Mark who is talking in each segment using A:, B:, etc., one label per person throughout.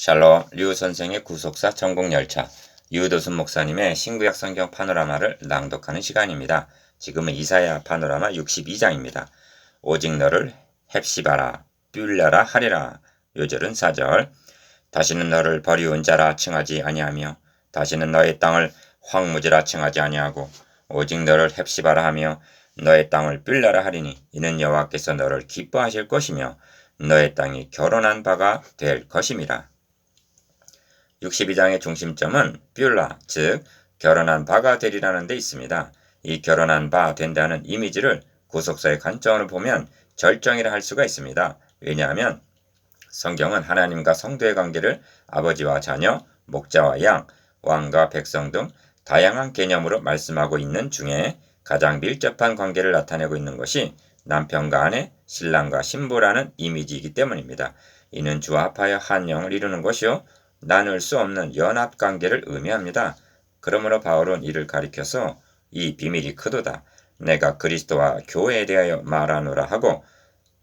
A: 샬롬, 류 선생의 구속사 천국열차, 유도순 목사님의 신구약 성경 파노라마를 낭독하는 시간입니다. 지금은 이사야 파노라마 62장입니다. 오직 너를 헵시바라, 뷸려라 하리라. 요절은 4절. 다시는 너를 버리운 자라 칭하지 아니하며 다시는 너의 땅을 황무지라 칭하지 아니하고 오직 너를 헵시바라 하며 너의 땅을 뷸려라 하리니 이는 여호와께서 너를 기뻐하실 것이며 너의 땅이 결혼한 바가 될 것임이라. 62장의 중심점은 뷸라, 즉 결혼한 바가 되리라는 데 있습니다. 이 결혼한 바 된다는 이미지를 구속사의 관점으로 보면 절정이라 할 수가 있습니다. 왜냐하면 성경은 하나님과 성도의 관계를 아버지와 자녀, 목자와 양, 왕과 백성 등 다양한 개념으로 말씀하고 있는 중에 가장 밀접한 관계를 나타내고 있는 것이 남편과 아내, 신랑과 신부라는 이미지이기 때문입니다. 이는 주와 합하여 한 영을 이루는 것이요 나눌 수 없는 연합관계를 의미합니다. 그러므로 바울은 이를 가리켜서 이 비밀이 크도다. 내가 그리스도와 교회에 대하여 말하노라 하고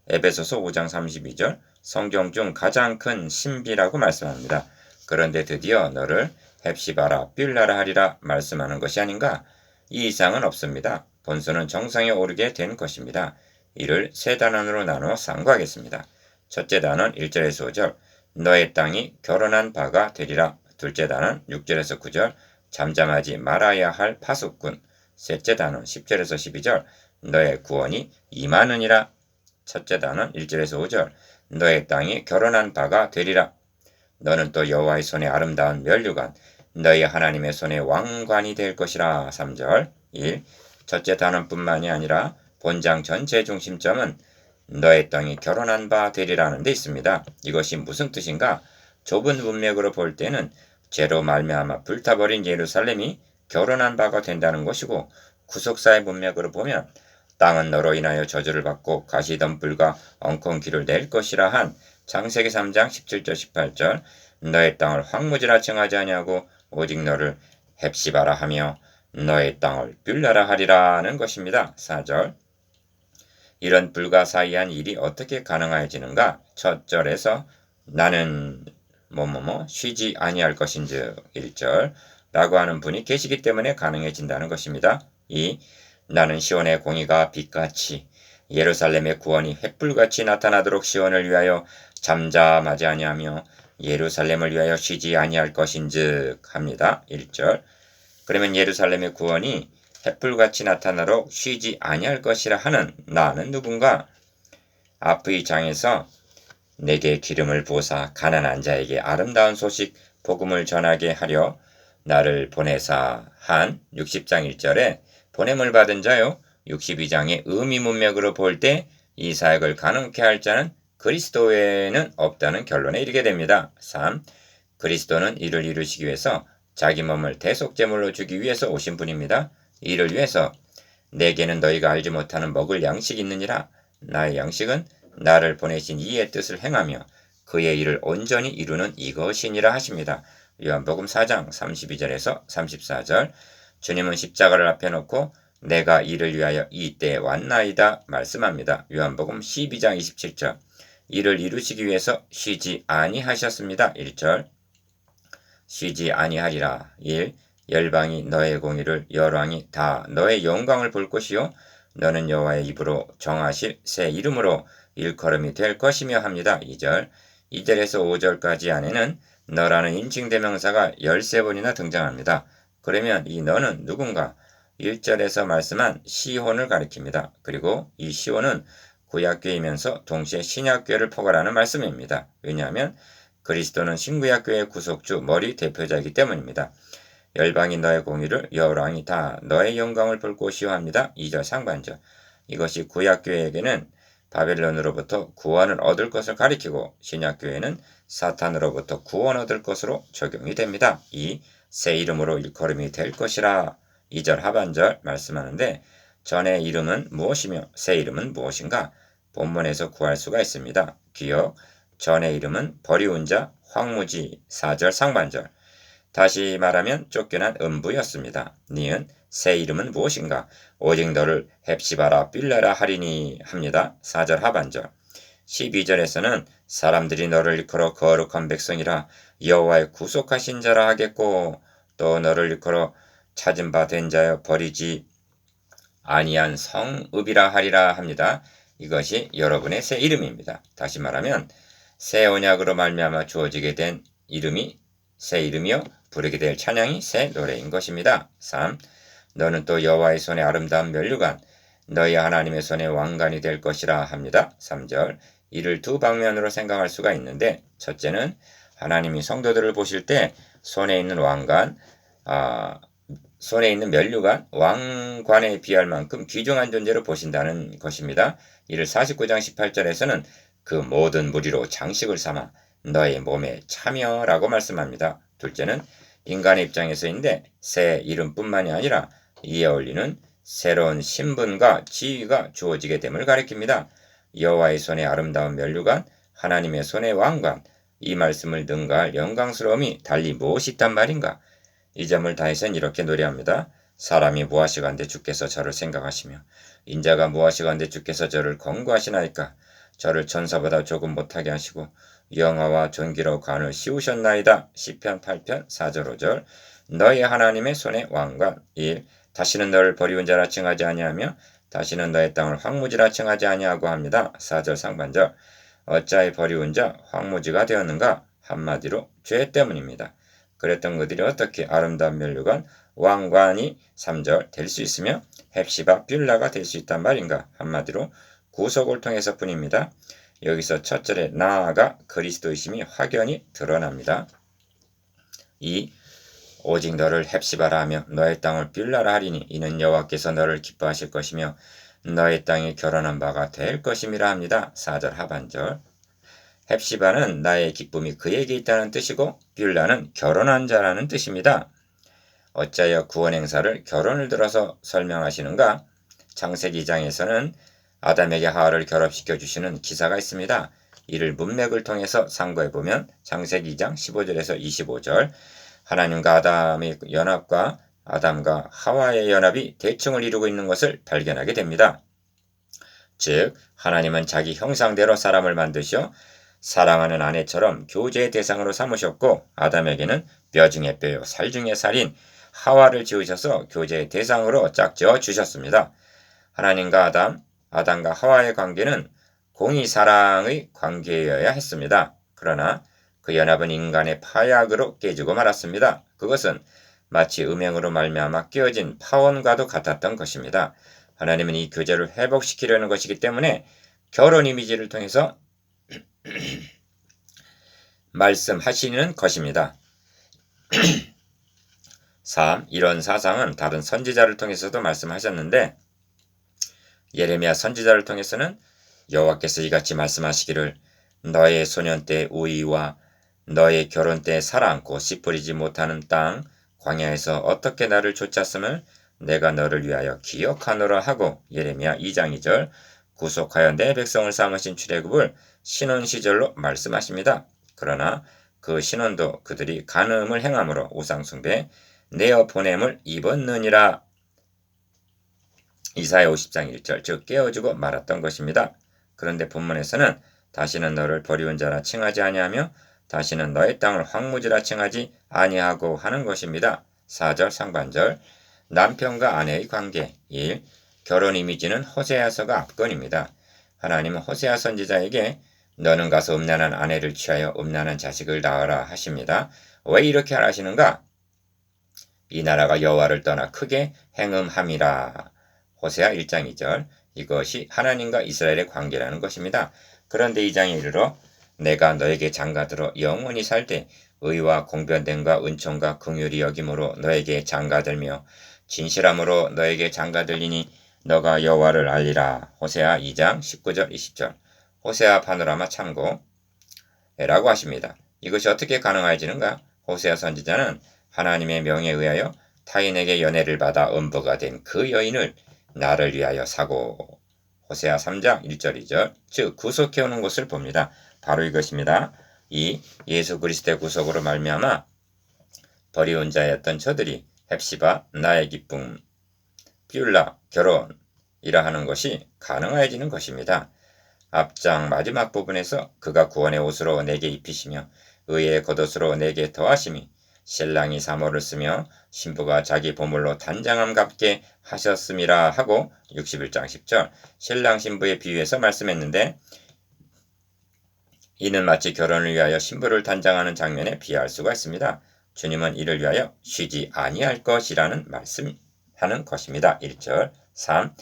A: 에베소서 5장 32절 성경 중 가장 큰 신비라고 말씀합니다. 그런데 드디어 너를 헵시바라 뷸라라 하리라 말씀하는 것이 아닌가? 이 이상은 없습니다. 본서는 정상에 오르게 된 것입니다. 이를 세 단원으로 나누어 상고하겠습니다. 첫째 단원 1절에서 5절 너의 땅이 결혼한 바가 되리라. 둘째 단원 6절에서 9절 잠잠하지 말아야 할 파수꾼. 셋째 단원 10절에서 12절 너의 구원이 임하느니라. 첫째 단원 1절에서 5절 너의 땅이 결혼한 바가 되리라. 너는 또 여호와의 손에 아름다운 면류관 너희 하나님의 손에 왕관이 될 것이라. 3절 1. 첫째 단원뿐만이 아니라 본장 전체의 중심점은 너의 땅이 결혼한 바 되리라는 데 있습니다. 이것이 무슨 뜻인가? 좁은 문맥으로 볼 때는 죄로 말미암아 불타버린 예루살렘이 결혼한 바가 된다는 것이고 구속사의 문맥으로 보면 땅은 너로 인하여 저주를 받고 가시덤불과 엉겅퀴를 낼 것이라 한 창세기 3장 17절 18절 너의 땅을 황무지라 칭하지 아니하고 오직 너를 헵시바라 하며 너의 땅을 뷸려라 하리라는 것입니다. 4절 이런 불가사의한 일이 어떻게 가능하여지는가? 첫 절에서 나는 쉬지 아니할 것인즉 1절 라고 하는 분이 계시기 때문에 가능해진다는 것입니다. 2. 나는 시온의 공의가 빛같이 예루살렘의 구원이 횃불같이 나타나도록 시온을 위하여 잠잠하지 아니하며 예루살렘을 위하여 쉬지 아니할 것인즉 합니다. 1절 그러면 예루살렘의 구원이 횃불같이 나타나도록 쉬지 아니할 것이라 하는 나는 누군가? 앞의 장에서 내게 기름을 부어사 가난한 자에게 아름다운 소식 복음을 전하게 하려 나를 보내사 한 60장 1절에 보냄을 받은 자요 62장의 의미 문맥으로 볼 때 이 사역을 가능케 할 자는 그리스도 외에는 없다는 결론에 이르게 됩니다. 3. 그리스도는 이를 이루시기 위해서 자기 몸을 대속제물로 주기 위해서 오신 분입니다. 이를 위해서 내게는 너희가 알지 못하는 먹을 양식이 있느니라. 나의 양식은 나를 보내신 이의 뜻을 행하며 그의 일을 온전히 이루는 이것이니라 하십니다. 요한복음 4장 32절에서 34절 주님은 십자가를 앞에 놓고 내가 이를 위하여 이때에 왔나이다 말씀합니다. 요한복음 12장 27절 이를 이루시기 위해서 쉬지 아니하셨습니다. 1절 쉬지 아니하리라. 1. 열방이 너의 공의를 열왕이 다 너의 영광을 볼 것이요 너는 여호와의 입으로 정하실 새 이름으로 일컬음이 될 것이며 합니다. 2절 2절에서 5절까지 안에는 너라는 인칭대명사가 13번이나 등장합니다. 그러면 이 너는 누군가? 1절에서 말씀한 시혼을 가리킵니다. 그리고 이 시혼은 구약교이면서 동시에 신약교를 포괄하는 말씀입니다. 왜냐하면 그리스도는 신구약교의 구속주 머리 대표자이기 때문입니다. 열방이 너의 공의를 여호왕이 다 너의 영광을 볼 것이요 합니다. 2절 상반절 이것이 구약교회에게는 바벨론으로부터 구원을 얻을 것을 가리키고 신약교회는 사탄으로부터 구원 얻을 것으로 적용이 됩니다. 이 새 이름으로 일컬음이 될 것이라 2절 하반절 말씀하는데 전의 이름은 무엇이며 새 이름은 무엇인가? 본문에서 구할 수가 있습니다. 기억 전의 이름은 버리운 자 황무지 4절 상반절 다시 말하면 쫓겨난 음부였습니다. 니은 새 이름은 무엇인가? 오직 너를 헵시바라 뷸려라 하리니 합니다. 4절 하반절 12절에서는 사람들이 너를 일컬어 거룩한 백성이라 여호와의 구속하신 자라 하겠고 또 너를 일컬어 찾은 바 된 자여 버리지 아니한 성읍이라 하리라 합니다. 이것이 여러분의 새 이름입니다. 다시 말하면 새 언약으로 말미암아 주어지게 된 이름이 새 이름이요 부르게 될 찬양이 새 노래인 것입니다. 3. 너는 또 여호와의 손에 아름다운 면류관 너희 하나님의 손에 왕관이 될 것이라 합니다. 3절 이를 두 방면으로 생각할 수가 있는데 첫째는 하나님이 성도들을 보실 때 손에 있는 왕관 손에 있는 면류관, 왕관에 비할 만큼 귀중한 존재로 보신다는 것입니다. 이를 49장 18절에서는 그 모든 무리로 장식을 삼아 너의 몸에 참여라고 말씀합니다. 둘째는 인간의 입장에서인데 새 이름뿐만이 아니라 이에 어울리는 새로운 신분과 지위가 주어지게 됨을 가리킵니다. 여호와의 손에 아름다운 면류관, 하나님의 손에 왕관, 이 말씀을 능가할 영광스러움이 달리 무엇이 있단 말인가? 이 점을 다해서는 이렇게 노래합니다. 사람이 무엇이간데 주께서 저를 생각하시며 인자가 무엇이간데 주께서 저를 권고하시나이까. 저를 천사보다 조금 못하게 하시고 영화와 존귀로 관을 씌우셨나이다. 시편 8편 4절 5절 너의 하나님의 손에 왕관 1. 다시는 너를 버리운 자라 칭하지 아니하며 다시는 너의 땅을 황무지라 칭하지 아니하고 합니다. 4절 상반절 어찌하여 버리운 자 황무지가 되었는가? 한마디로 죄 때문입니다. 그랬던 그들이 어떻게 아름다운 면류관 왕관이 3절 될 수 있으며 헵시바 뷸라가 될 수 있단 말인가? 한마디로 구속을 통해서 뿐입니다. 여기서 첫절에 나아가 그리스도이심이 확연히 드러납니다. 2. 오직 너를 헵시바라 하며 너의 땅을 뷸라라 하리니 이는 여호와께서 너를 기뻐하실 것이며 너의 땅에 결혼한 바가 될 것임이라 합니다. 4절 하반절 헵시바는 나의 기쁨이 그에게 있다는 뜻이고 뷸라는 결혼한 자라는 뜻입니다. 어찌하여 구원 행사를 결혼을 들어서 설명하시는가? 창세기 2장에서는 아담에게 하와를 결합시켜 주시는 기사가 있습니다. 이를 문맥을 통해서 상고해보면 창세기 2장 15절에서 25절 하나님과 아담의 연합과 아담과 하와의 연합이 대칭을 이루고 있는 것을 발견하게 됩니다. 즉 하나님은 자기 형상대로 사람을 만드셔 사랑하는 아내처럼 교제의 대상으로 삼으셨고 아담에게는 뼈 중에 뼈요 살 중에 살인 하와를 지으셔서 교제의 대상으로 짝지어 주셨습니다. 하나님과 아담과 하와의 관계는 공의 사랑의 관계여야 했습니다. 그러나 그 연합은 인간의 파약으로 깨지고 말았습니다. 그것은 마치 음행으로 말미암아 깨어진 파원과도 같았던 것입니다. 하나님은 이 교제를 회복시키려는 것이기 때문에 결혼 이미지를 통해서 말씀하시는 것입니다. 3. 이런 사상은 다른 선지자를 통해서도 말씀하셨는데 예레미야 선지자를 통해서는 여호와께서 이같이 말씀하시기를 너의 소년 때 우의와 너의 결혼 때 사랑 곧 씨 뿌리지 못하는 땅 광야에서 어떻게 나를 쫓았음을 내가 너를 위하여 기억하노라 하고 예레미야 2장 2절 구속하여 내 백성을 삼으신 출애굽을 신혼 시절로 말씀하십니다. 그러나 그 신혼도 그들이 간음을 행함으로 우상숭배 내어 보냄을 입었느니라. 이사야 50장 1절 즉 깨어지고 말았던 것입니다. 그런데 본문에서는 다시는 너를 버리운 자라 칭하지 아니하며 다시는 너의 땅을 황무지라 칭하지 아니하고 하는 것입니다. 4절 상반절 남편과 아내의 관계 1. 결혼 이미지는 호세아서가 압권입니다. 하나님은 호세아 선지자에게 너는 가서 음란한 아내를 취하여 음란한 자식을 낳으라 하십니다. 왜 이렇게 하시는가? 이 나라가 여호와를 떠나 크게 행음함이라. 호세아 1장 2절 이것이 하나님과 이스라엘의 관계라는 것입니다. 그런데 2장에 이르러 내가 너에게 장가들어 영원히 살 때 의와 공변됨과 은총과 긍휼이 여김으로 너에게 장가들며 진실함으로 너에게 장가들리니 너가 여호와를 알리라. 호세아 2장 19절 20절 호세아 파노라마 참고 라고 하십니다. 이것이 어떻게 가능해지는가? 호세아 선지자는 하나님의 명에 의하여 타인에게 연애를 받아 음부가 된 그 여인을 나를 위하여 사고 호세아 3장 1절 2절 즉 구속해오는 것을 봅니다. 바로 이것입니다. 이 예수 그리스도의 구속으로 말미암아 버리운 자였던 저들이 헵시바 나의 기쁨 뷸라 결혼이라 하는 것이 가능해지는 것입니다. 앞장 마지막 부분에서 그가 구원의 옷으로 내게 입히시며 의의 겉옷으로 내게 더하심이 신랑이 사모를 쓰며 신부가 자기 보물로 단장함갑게 하셨음이라 하고 61장 10절 신랑 신부의 비유에서 말씀했는데 이는 마치 결혼을 위하여 신부를 단장하는 장면에 비유할 수가 있습니다. 주님은 이를 위하여 쉬지 아니할 것이라는 말씀하는 것입니다. 1절 3.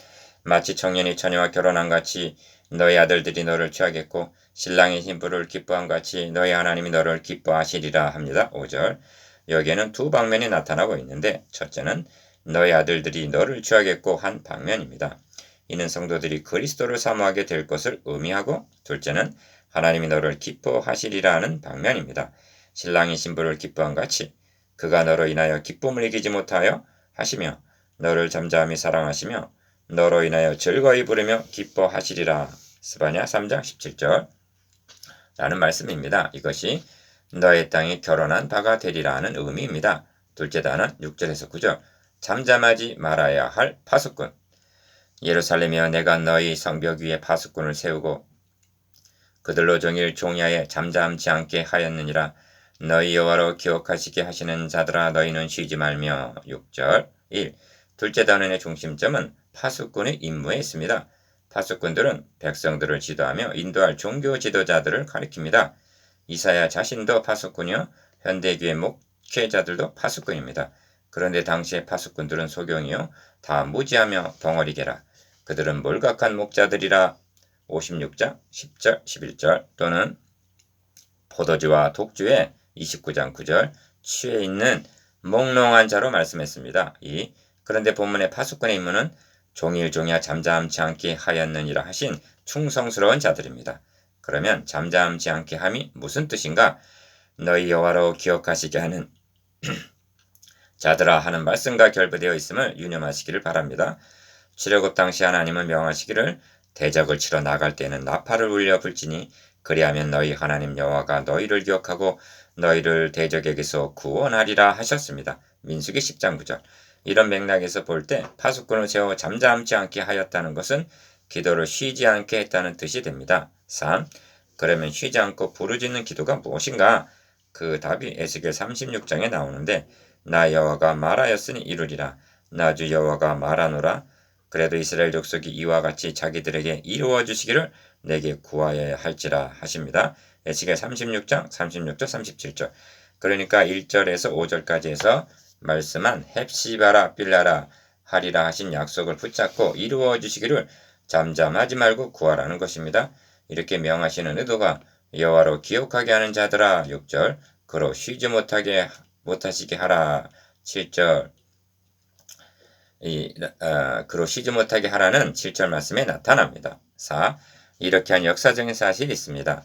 A: 마치 청년이 처녀와 결혼한 같이 너희 아들들이 너를 취하겠고 신랑이 신부를 기뻐한 같이 너희 하나님이 너를 기뻐하시리라 합니다. 5절 여기에는 두 방면이 나타나고 있는데 첫째는 너희 아들들이 너를 취하겠고 한 방면입니다. 이는 성도들이 그리스도를 사모하게 될 것을 의미하고 둘째는 하나님이 너를 기뻐하시리라는 방면입니다. 신랑이 신부를 기뻐한 같이 그가 너로 인하여 기쁨을 이기지 못하여 하시며 너를 잠잠히 사랑하시며 너로 인하여 즐거이 부르며 기뻐하시리라. 스바냐 3장 17절 라는 말씀입니다. 이것이 너의 땅이 결혼한 바가 되리라는 의미입니다. 둘째 단은 6절에서 9절 잠잠하지 말아야 할 파수꾼 예루살렘이여 내가 너희 성벽 위에 파수꾼을 세우고 그들로 종일 종야에 잠잠지 않게 하였느니라. 너희 여호와로 기억하시게 하시는 자들아 너희는 쉬지 말며 6절 1. 둘째 단원의 중심점은 파수꾼의 임무에 있습니다. 파수꾼들은 백성들을 지도하며 인도할 종교 지도자들을 가리킵니다. 이사야 자신도 파수꾼이요 현대교회 목회자들도 파수꾼입니다. 그런데 당시의 파수꾼들은 소경이요 다 무지하며 덩어리개라. 그들은 몰각한 목자들이라 56장 10절 11절 또는 포도주와 독주에 29장 9절 취해 있는 몽롱한 자로 말씀했습니다. 그런데 본문의 파수꾼의 임무는 종일 종야 잠잠치 않게 하였느니라 하신 충성스러운 자들입니다. 그러면 잠잠치 않게 함이 무슨 뜻인가? 너희 여호와로 기억하시게 하는 자들아 하는 말씀과 결부되어 있음을 유념하시기를 바랍니다. 출애굽 당시 하나님은 명하시기를 대적을 치러 나갈 때는 나팔을 울려 불지니 그리하면 너희 하나님 여호와가 너희를 기억하고 너희를 대적에게서 구원하리라 하셨습니다. 민수기 10장 9절 이런 맥락에서 볼 때 파수꾼을 세워 잠잠치 않게 하였다는 것은 기도를 쉬지 않게 했다는 뜻이 됩니다. 3. 그러면 쉬지 않고 부르짖는 기도가 무엇인가? 그 답이 에스겔 36장에 나오는데 나 여호와가 말하였으니 이루리라. 나 주 여호와가 말하노라. 그래도 이스라엘 족속이 이와 같이 자기들에게 이루어 주시기를 내게 구하여야 할지라 하십니다. 에스겔 36장 36절 37절 그러니까 1절에서 5절까지 해서 말씀한 헵시바라 빌라라 하리라 하신 약속을 붙잡고 이루어 주시기를 잠잠하지 말고 구하라는 것입니다. 이렇게 명하시는 의도가 여호와로 기억하게 하는 자들아 6절 그로 쉬지 못하시게 하라 7절 그로 쉬지 못하게 하라는 7절 말씀에 나타납니다. 4. 이렇게 한 역사적인 사실이 있습니다.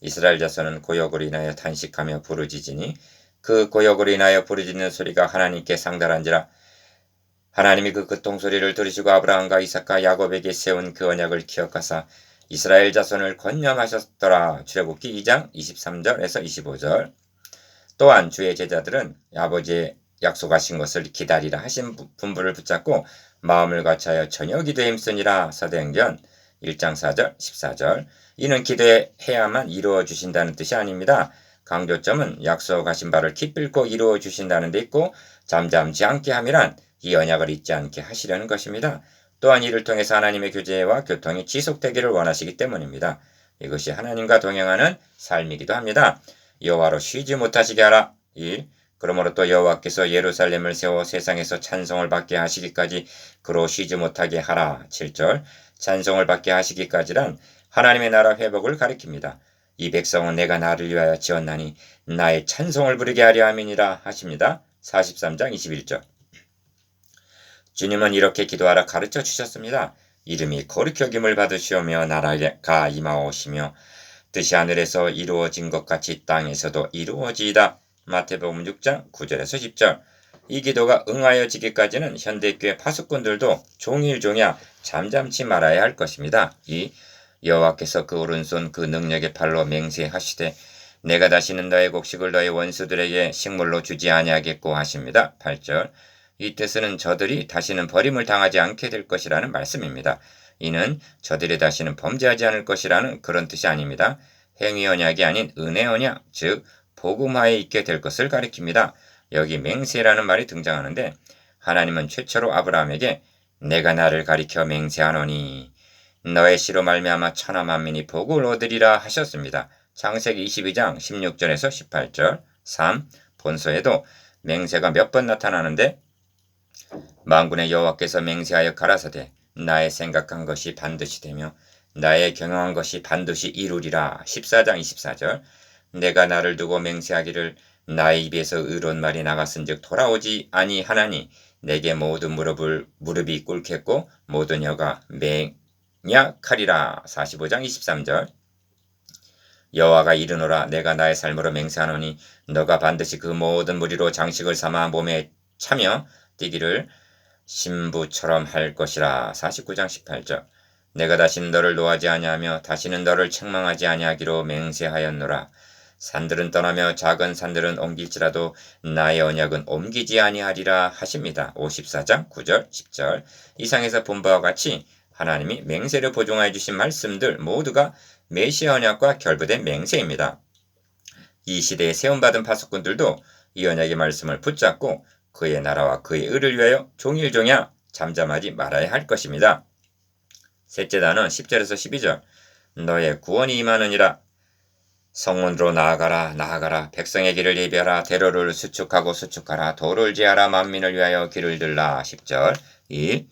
A: 이스라엘 자손은 고역으로 인하여 탄식하며 부르짖으니 그 고역으로 인하여 부르짖는 소리가 하나님께 상달한지라 하나님이 그 고통소리를 들으시고 아브라함과 이삭과 야곱에게 세운 그 언약을 기억하사 이스라엘 자손을 권념하셨더라. 출애굽기 2장 23절에서 25절 또한 주의 제자들은 아버지의 약속하신 것을 기다리라 하신 분부를 붙잡고 마음을 같이하여 전혀 기도에 힘쓰니라. 사도행전 1장 4절 14절 이는 기도해야만 이루어 주신다는 뜻이 아닙니다. 강조점은 약속하신 바를 기필코 이루어 주신다는 데 있고 잠잠지 않게 함이란 이 언약을 잊지 않게 하시려는 것입니다. 또한 이를 통해서 하나님의 교제와 교통이 지속되기를 원하시기 때문입니다. 이것이 하나님과 동행하는 삶이기도 합니다. 여호와로 쉬지 못하시게 하라. 1. 그러므로 또 여호와께서 예루살렘을 세워 세상에서 찬송을 받게 하시기까지 그로 쉬지 못하게 하라. 7절 찬송을 받게 하시기까지란 하나님의 나라 회복을 가리킵니다. 이 백성은 내가 나를 위하여 지었나니 나의 찬송을 부르게 하려 함이니라 하십니다. 43장 21절 주님은 이렇게 기도하라 가르쳐 주셨습니다. 이름이 거룩히 여김을 받으시오며 나라가 임하오시며 뜻이 하늘에서 이루어진 것 같이 땅에서도 이루어지이다. 마태복음 6장 9절에서 10절 이 기도가 응하여지기까지는 현대교회 파수꾼들도 종일종야 잠잠치 말아야 할 것입니다. 이 여호와께서 그 오른손 그 능력의 팔로 맹세하시되 내가 다시는 너의 곡식을 너의 원수들에게 식물로 주지 아니하겠고 하십니다. 8절 이 뜻은 저들이 다시는 버림을 당하지 않게 될 것이라는 말씀입니다. 이는 저들이 다시는 범죄하지 않을 것이라는 그런 뜻이 아닙니다. 행위 언약이 아닌 은혜 언약, 즉 복음화에 있게 될 것을 가리킵니다. 여기 맹세라는 말이 등장하는데 하나님은 최초로 아브라함에게 내가 나를 가리켜 맹세하노니 너의 씨로 말미암아 천하 만민이 복을 얻으리라 하셨습니다. 창세기 22장 16절에서 18절 3. 본서에도 맹세가 몇 번 나타나는데 만군의 여호와께서 맹세하여 가라사대 나의 생각한 것이 반드시 되며 나의 경영한 것이 반드시 이루리라. 14장 24절 내가 나를 두고 맹세하기를 나의 입에서 의로운 말이 나갔은즉 돌아오지 아니하나니 내게 모든 무릎이 꿇겠고 모든 혀가 맹약하리라. 45장 23절 여호와가 이르노라 내가 나의 삶으로 맹세하노니 너가 반드시 그 모든 무리로 장식을 삼아 몸에 차며 뛰기를 신부처럼 할 것이라. 49장 18절 내가 다시는 너를 노하지 아니하며 다시는 너를 책망하지 아니하기로 맹세하였노라. 산들은 떠나며 작은 산들은 옮길지라도 나의 언약은 옮기지 아니하리라 하십니다. 54장 9절 10절 이상에서 본 바와 같이 하나님이 맹세를 보증하여 주신 말씀들 모두가 메시아 언약과 결부된 맹세입니다. 이 시대에 세움받은 파수꾼들도 이 언약의 말씀을 붙잡고 그의 나라와 그의 의를 위하여 종일종야 잠잠하지 말아야 할 것입니다. 셋째 단은 10절에서 12절 너의 구원이 임하느니라. 성문으로 나아가라 백성의 길을 예비하라 대로를 수축하고 수축하라 도를 제하라 만민을 위하여 길을 들라. 10절 이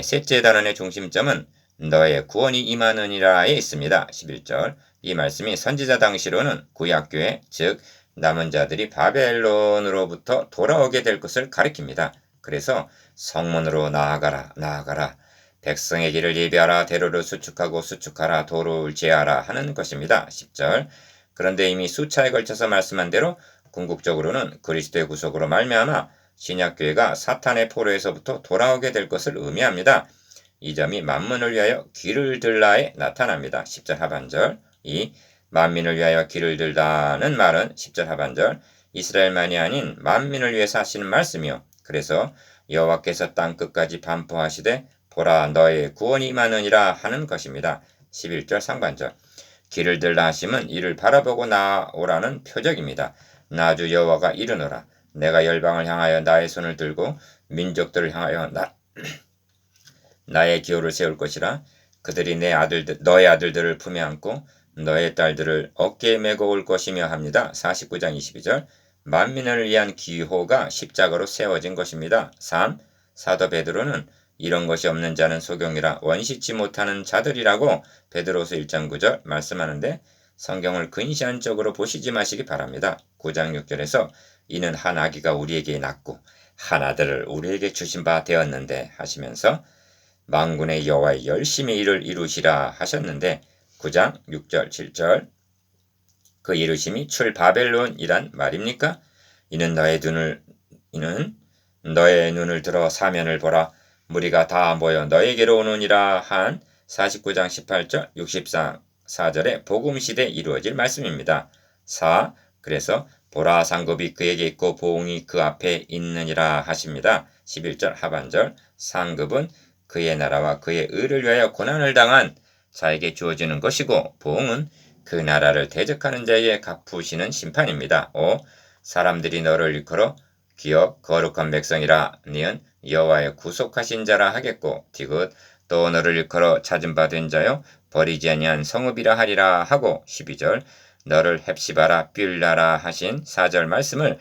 A: 셋째 단원의 중심점은 너의 구원이 임하느니라에 있습니다. 11절 이 말씀이 선지자 당시로는 구약교회 즉 남은 자들이 바벨론으로부터 돌아오게 될 것을 가리킵니다. 그래서 성문으로 나아가라 백성의 길을 예비하라 대로를 수축하고 수축하라 도를 제하라 하는 것입니다. 10절 그런데 이미 수차에 걸쳐서 말씀한 대로 궁극적으로는 그리스도의 구속으로 말미암아 신약교회가 사탄의 포로에서부터 돌아오게 될 것을 의미합니다. 이 점이 만민을 위하여 길을 들라에 나타납니다. 10절 하반절 이 만민을 위하여 길을 들다는 말은 10절 하반절 이스라엘만이 아닌 만민을 위해서 하시는 말씀이요. 그래서 여호와께서 땅끝까지 반포하시되 보라 너의 구원이 임하느니라 하는 것입니다. 11절 상반절 길을 들라 하심은 이를 바라보고 나오라는 표적입니다. 나주 여호와가 이르노라 내가 열방을 향하여 나의 손을 들고 민족들을 향하여 나의 기호를 세울 것이라. 그들이 너의 아들들을 품에 안고 너의 딸들을 어깨에 메고 올 것이며 합니다. 49장 22절 만민을 위한 기호가 십자가로 세워진 것입니다. 3. 사도 베드로는 이런 것이 없는 자는 소경이라 원시치 못하는 자들이라고 베드로서 1장 9절 말씀하는데 성경을 근시안적으로 보시지 마시기 바랍니다. 9장 6절에서 이는 한 아기가 우리에게 낳고 한 아들을 우리에게 주신 바 되었는데 하시면서 만군의 여호와의 열심히 일을 이루시라 하셨는데 9장 6절 7절 그 이루심이 출 바벨론이란 말입니까? 이는 너의 눈을 들어 사면을 보라 무리가 다 모여 너에게로 오느니라 한 49장 18절 64절의 복음시대에 이루어질 말씀입니다. 4. 그래서 보라 상급이 그에게 있고 보응이 그 앞에 있느니라 하십니다. 11절 하반절 상급은 그의 나라와 그의 의를 위하여 고난을 당한 자에게 주어지는 것이고 보응은 그 나라를 대적하는 자에게 갚으시는 심판입니다. 5. 사람들이 너를 일컬어 기업 거룩한 백성이라 니은 여호와의 구속하신 자라 하겠고 디귿 또 너를 일컬어 찾은 바 된 자여 버리지 아니한 성읍이라 하리라 하고 12절 너를 헵시바라 뷸라라 하신 4절 말씀을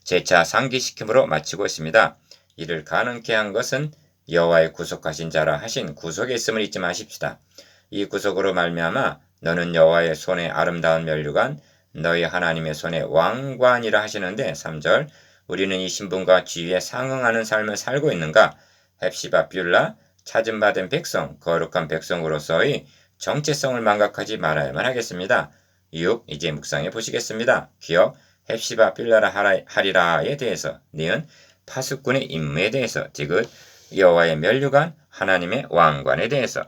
A: 재차 상기시킴으로 마치고 있습니다. 이를 가능케 한 것은 여호와의 구속하신 자라 하신 구속에 있음을 잊지 마십시다. 이 구속으로 말미암아 너는 여호와의 손에 아름다운 면류관 너희 하나님의 손에 왕관이라 하시는데 3절 우리는 이 신분과 지위에 상응하는 삶을 살고 있는가? 헵시바 뷸라 찾은 바 된 백성 거룩한 백성으로서의 정체성을 망각하지 말아야만 하겠습니다. 6. 이제 묵상해 보시겠습니다. 기억 헵시바 뷸라라 하리라에 대해서 니은 파수꾼의 임무에 대해서 디귿 여호와의 면류관 하나님의 왕관에 대해서